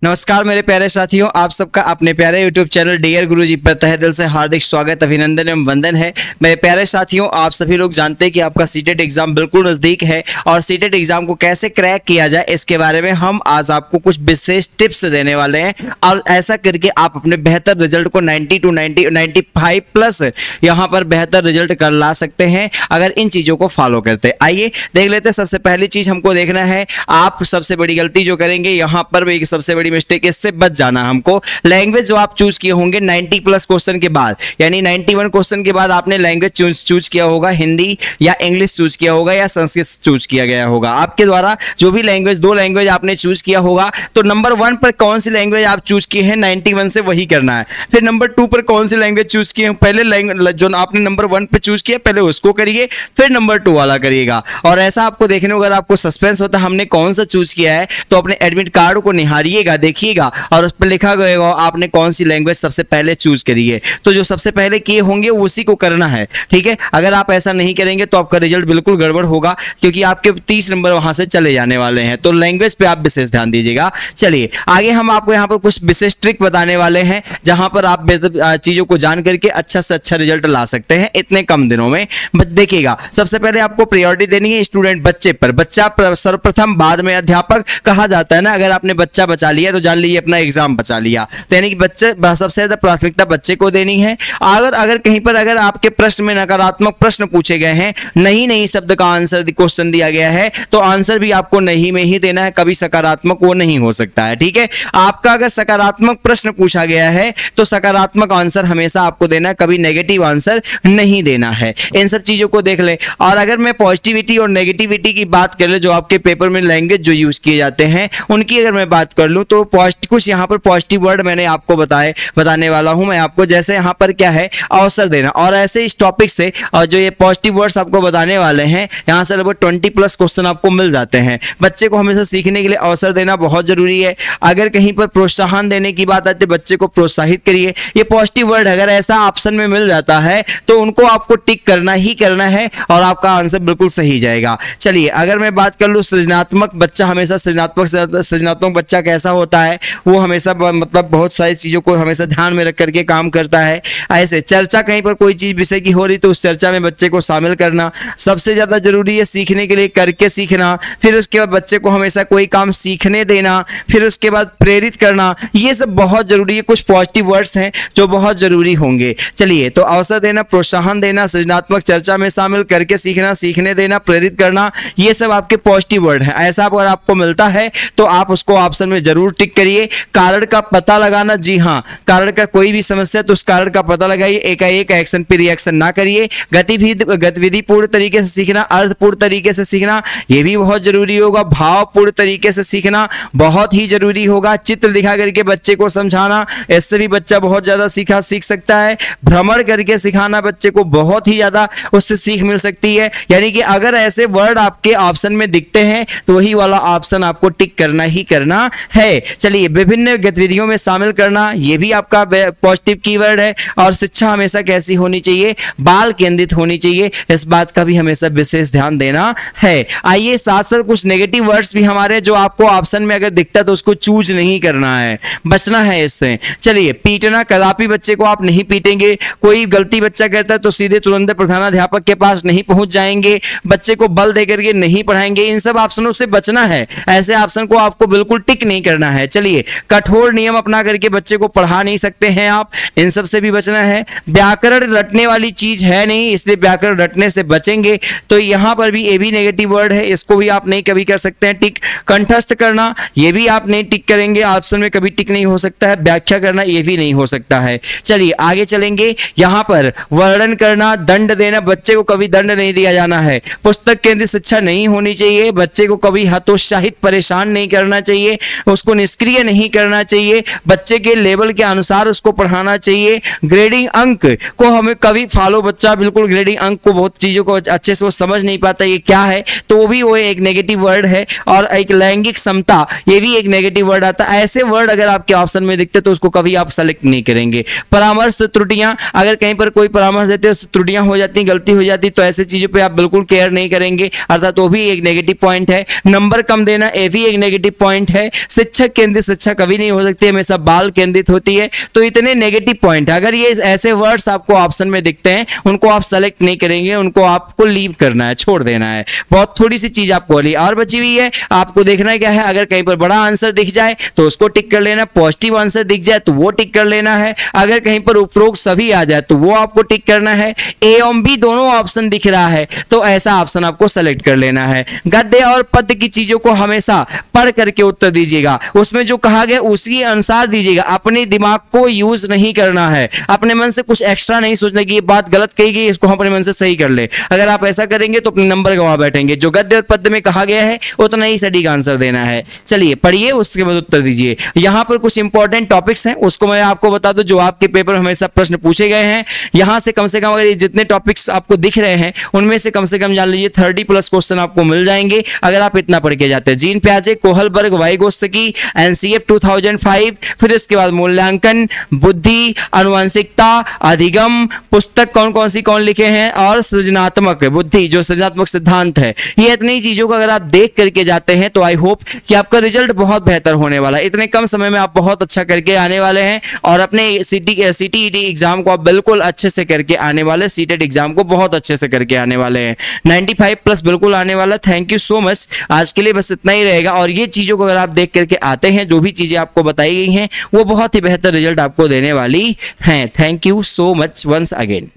नमस्कार मेरे प्यारे साथियों, आप सबका अपने प्यारे YouTube चैनल डियर गुरुजी पर तहे दिल से हार्दिक स्वागत, अभिनंदन एवं वंदन है। मेरे प्यारे साथियों, आप सभी लोग जानते हैं कि आपका सीटेट एग्जाम बिल्कुल नज़दीक है और सीटेट एग्जाम को कैसे क्रैक किया जाए इसके बारे में हम आज आपको कुछ विशेष टिप्स देने वाले हैं और ऐसा करके आप अपने बेहतर रिजल्ट को 90 to 95 प्लस यहाँ पर बेहतर रिजल्ट कर ला सकते हैं अगर इन चीज़ों को फॉलो करते। आइए देख लेते हैं। सबसे पहली चीज़ हमको देखना है, आप सबसे बड़ी गलती जो करेंगे यहाँ पर एक सबसे बड़ी मिस्टेक, इससे बच जाना हमको। लैंग्वेज जो आप चूज किए होंगे 90 प्लस क्वेश्चन के बाद, यानी 91 क्वेश्चन के बाद आपने लैंग्वेज चूज किया होगा, हिंदी या इंग्लिश चूज किया होगा या संस्कृत चूज किया गया होगा आपके द्वारा। जो भी लैंग्वेज, दो लैंग्वेज आपने चूज किया होगा तो नंबर 1 पर कौन सी लैंग्वेज आप चूज किए हैं 91 से वही करना है। फिर नंबर 2 पर कौन सी लैंग्वेज चूज किए हैं, पहले जो आपने नंबर 1 पे चूज किया पहले उसको करिए, फिर नंबर 2 वाला करिएगा। और ऐसा आपको देखने को अगर आपको सस्पेंस होता हमने कौन सा चूज किया है तो अपने एडमिट कार्ड को निहारिएगा, देखिएगा और उस पर लिखा गया आपने कौन सी लैंग्वेज सबसे पहले चूज करी है। तो जो सबसे पहले किए होंगे उसी को करना है, ठीक है। अगर आप ऐसा नहीं करेंगे तो आपका रिजल्ट बिल्कुल गड़बड़ होगा, क्योंकि आपके 30 नंबर वहां से चले जाने वाले हैं। तो लैंग्वेज पे आप विशेष ध्यान दीजिएगा। चलिए आगे हम आपको यहाँ पर कुछ विशेष ट्रिक बताने वाले हैं जहां पर आप चीजों को जान करके अच्छा से अच्छा रिजल्ट ला सकते हैं इतने कम दिनों में। देखिएगा, सबसे पहले आपको प्रायोरिटी देनी है स्टूडेंट, बच्चे पर। बच्चा सर्वप्रथम, बाद में अध्यापक कहा जाता है ना। अगर आपने बच्चा बचा लिया तो जान लीजिए अपना एग्जाम बचा लिया। तो यानी कि बच्चे सबसे ज्यादा प्राथमिकता बच्चे को देनी है। अगर कहीं पर अगर आपके प्रश्न में नकारात्मक प्रश्न पूछे गए हैं, नहीं शब्द का आंसर क्वेश्चन दिया गया है तो आंसर भी आपको नहीं में ही देना है, कभी सकारात्मक वो नहीं हो सकता है, ठीक है। आपका अगर सकारात्मक प्रश्न पूछा गया है तो सकारात्मक आंसर हमेशा आपको देना है, कभी नेगेटिव आंसर नहीं देना है। इन सब चीजों को देख ले। और अगर मैं पॉजिटिविटी और नेगेटिविटी की बात कर ले, जो आपके पेपर में लैंग्वेज जो यूज किए जाते हैं उनकी अगर मैं बात कर लूं तो कुछ यहाँ पर पॉजिटिव वर्ड मैंने आपको बताने वाला हूं मैं आपको। जैसे यहाँ पर क्या है, अवसर देना। और ऐसे इस टॉपिक से और जो ये पॉजिटिव वर्ड्स आपको बताने वाले हैं, यहाँ से लगभग 20 प्लस क्वेश्चन आपको मिल जाते हैं। बच्चे को हमेशा सीखने के लिए अवसर देना बहुत जरूरी है। अगर कहीं पर प्रोत्साहन देने की बात आती है, बच्चे को प्रोत्साहित करिए। ये पॉजिटिव वर्ड अगर ऐसा ऑप्शन में मिल जाता है तो उनको आपको टिक करना ही करना है और आपका आंसर बिल्कुल सही जाएगा। चलिए अगर मैं बात कर लूँ सृजनात्मक बच्चा, हमेशा सृजनात्मक बच्चा कैसा होता है, वो हमेशा मतलब बहुत सारी चीजों को हमेशा ध्यान में रख करके काम करता है। ऐसे चर्चा कहीं पर कोई चीज विषय की हो रही तो उस चर्चा में बच्चे को शामिल करना सबसे ज्यादा जरूरी है। सीखने के लिए करके सीखना, फिर उसके बाद बच्चे को हमेशा कोई काम सीखने देना, फिर उसके बाद प्रेरित करना, ये सब बहुत जरूरी है। कुछ पॉजिटिव वर्ड्स हैं जो बहुत जरूरी होंगे। चलिए, तो अवसर देना, प्रोत्साहन देना, सृजनात्मक चर्चा में शामिल, करके सीखना, सीखने देना, प्रेरित करना, ये सब आपके पॉजिटिव वर्ड हैं। ऐसा अगर आपको मिलता है तो आप उसको ऑप्शन में जरूर टिक करिए। कारण का पता लगाना, जी हाँ, कारण का कोई भी समस्या तो उस कारण का पता लगाइए, एकाएक एक्शन पे रिएक्शन ना करिए। गतिविधि पूर्ण तरीके से सीखना, अर्थपूर्ण तरीके से सीखना, यह भी बहुत जरूरी होगा। भावपूर्ण तरीके से सीखना बहुत ही जरूरी होगा। चित्र दिखा करके बच्चे को समझाना, इससे भी बच्चा बहुत ज्यादा सीख सकता है। भ्रमण करके सिखाना बच्चे को, बहुत ही ज्यादा उससे सीख मिल सकती है। यानी कि अगर ऐसे वर्ड आपके ऑप्शन में दिखते हैं तो वही वाला ऑप्शन आपको टिक करना ही करना है। चलिए, विभिन्न गतिविधियों में शामिल करना, यह भी आपका पॉजिटिव कीवर्ड है। और शिक्षा हमेशा कैसी होनी चाहिए, बाल केंद्रित होनी चाहिए, इस बात का भी हमेशा विशेष ध्यान देना है। आइए साथ साथ कुछ नेगेटिव वर्ड्स भी हमारे जो आपको ऑप्शन में अगर दिखता है तो उसको चूज नहीं करना है, बचना है इससे। चलिए, पीटना, कदापि बच्चे को आप नहीं पीटेंगे। कोई गलती बच्चा करता है तो सीधे तुरंत प्रधानाध्यापक के पास नहीं पहुंच जाएंगे, बच्चे को बल देकर के नहीं पढ़ाएंगे। इन सब ऑप्शनों से बचना है, ऐसे ऑप्शन को आपको बिल्कुल टिक नहीं करना है। चलिए, कठोर नियम अपना करके बच्चे को पढ़ा नहीं सकते हैं आप, इन सब से भी बचना है। व्याकरण रटने वाली चीज है नहीं, इसलिए व्याकरण रटने से बचेंगे। तो यहां पर भी ये भी नेगेटिव वर्ड है, इसको भी आप नहीं कभी कर सकते हैं टिक। कंठस्थ करना, ये भी आप नहीं टिक करेंगे, ऑप्शन में कभी टिक नहीं हो सकता है। व्याख्या करना, ये भी नहीं हो सकता है। चलिए आगे चलेंगे। यहां पर वर्णन करना, दंड देना, बच्चे को कभी दंड नहीं दिया जाना है। पुस्तक केंद्रित शिक्षा नहीं होनी चाहिए, बच्चे को कभी हतोत्साहित परेशान नहीं करना चाहिए, उसको निष्क्रिय नहीं करना चाहिए, बच्चे के लेवल के अनुसार उसको पढ़ाना चाहिए। ग्रेडिंग अंक को हमें कभी फॉलो, बच्चा बिल्कुल ग्रेडिंग अंक को बहुत चीजों को अच्छे से वो समझ नहीं पाता ये क्या है, तो वो भी वो एक नेगेटिव वर्ड है। और एक लैंगिक समता, ये भी एक नेगेटिव वर्ड आता है। ऐसे वर्ड अगर आपके ऑप्शन में दिखते तो उसको कभी आप सेलेक्ट नहीं करेंगे। परामर्श त्रुटियां, अगर कहीं पर कोई परामर्श देते हो त्रुटियां हो जाती, गलती हो जाती, तो ऐसी चीजों पे आप बिल्कुल केयर नहीं करेंगे, अर्थात वो भी एक नेगेटिव पॉइंट है। नंबर कम देना, ये भी एक नेगेटिव पॉइंट है। शिक्षक पुस्तक केंद्रित शिक्षा कभी नहीं हो सकती, हमेशा बाल केंद्रित होती है। तो इतने नेगेटिव पॉइंट, अगर ये ऐसे वर्ड्स आपको ऑप्शन में दिखते हैं उनको आप सेलेक्ट नहीं करेंगे, उनको आपको लीव करना है, छोड़ देना है। बहुत थोड़ी सी चीज आपको और बची हुई है, आपको देखना क्या है, अगर कहीं पर बड़ा आंसर दिख जाए तो उसको टिक कर लेना, पॉजिटिव आंसर दिख जाए तो वो टिक कर लेना है, अगर कहीं पर उपरोक्त सभी आ जाए तो वो आपको टिक करना है। ए और बी दोनों ऑप्शन दिख रहा है तो ऐसा ऑप्शन आपको सेलेक्ट कर लेना है। गद्य और पद्य की चीजों को हमेशा पढ़ करके उत्तर दीजिएगा, उसमें जो कहा गया उसी अनुसार दीजिएगा, अपने दिमाग को यूज नहीं करना है, अपने मन से कुछ एक्स्ट्रा नहीं सोचना कि ये बात गलत कही गई, इसको हम अपने मन से सही कर ले। अगर आप ऐसा करेंगे तो अपने नंबर गंवा बैठेंगे। जो गद्य और पद्य में कहा गया है उतना ही सटीक आंसर देना है। चलिए पढ़िए, उसके बाद उत्तर दीजिए। यहां पर कुछ इंपॉर्टेंट टॉपिक्स हैं, उसको मैं आपको बता दूं, जो आपके पेपर में हमेशा प्रश्न पूछे गए हैं। यहां से कम अगर ये जितने टॉपिक्स आपको दिख रहे हैं उनमें से कम जान लीजिए 30+ क्वेश्चन आपको मिल जाएंगे अगर आप इतना पढ़ के जाते हैं। जीन प्याजे, कोहलबर्ग, वाइगोत्स्की, एनसीएफ 2005, फिर इसके बाद मूल्यांकन, बुद्धि, आनुवंशिकता, अधिगम, पुस्तक कौन लिखे हैं, और सृजनात्मक बुद्धि जो सृजनात्मक सिद्धांत है। ये इतनी चीजों को अगर आप देख करके जाते हैं तो आई होप कि आपका रिजल्ट बहुत बेहतर होने वाला है। इतने कम समय में आप बहुत अच्छा करके आने वाले हैं और अपने सीटीईटी एग्जाम को आप बिल्कुल अच्छे से करके आने वाले, सीटेट एग्जाम को बहुत अच्छे से करके आने वाले हैं। 95+ बिल्कुल आने वाला। थैंक यू सो मच, आज के लिए बस इतना ही रहेगा। और ये चीजों को अगर आप देख करके आते हैं, जो भी चीजें आपको बताई गई हैं वो बहुत ही बेहतर रिजल्ट आपको देने वाली हैं। Thank you so much once again.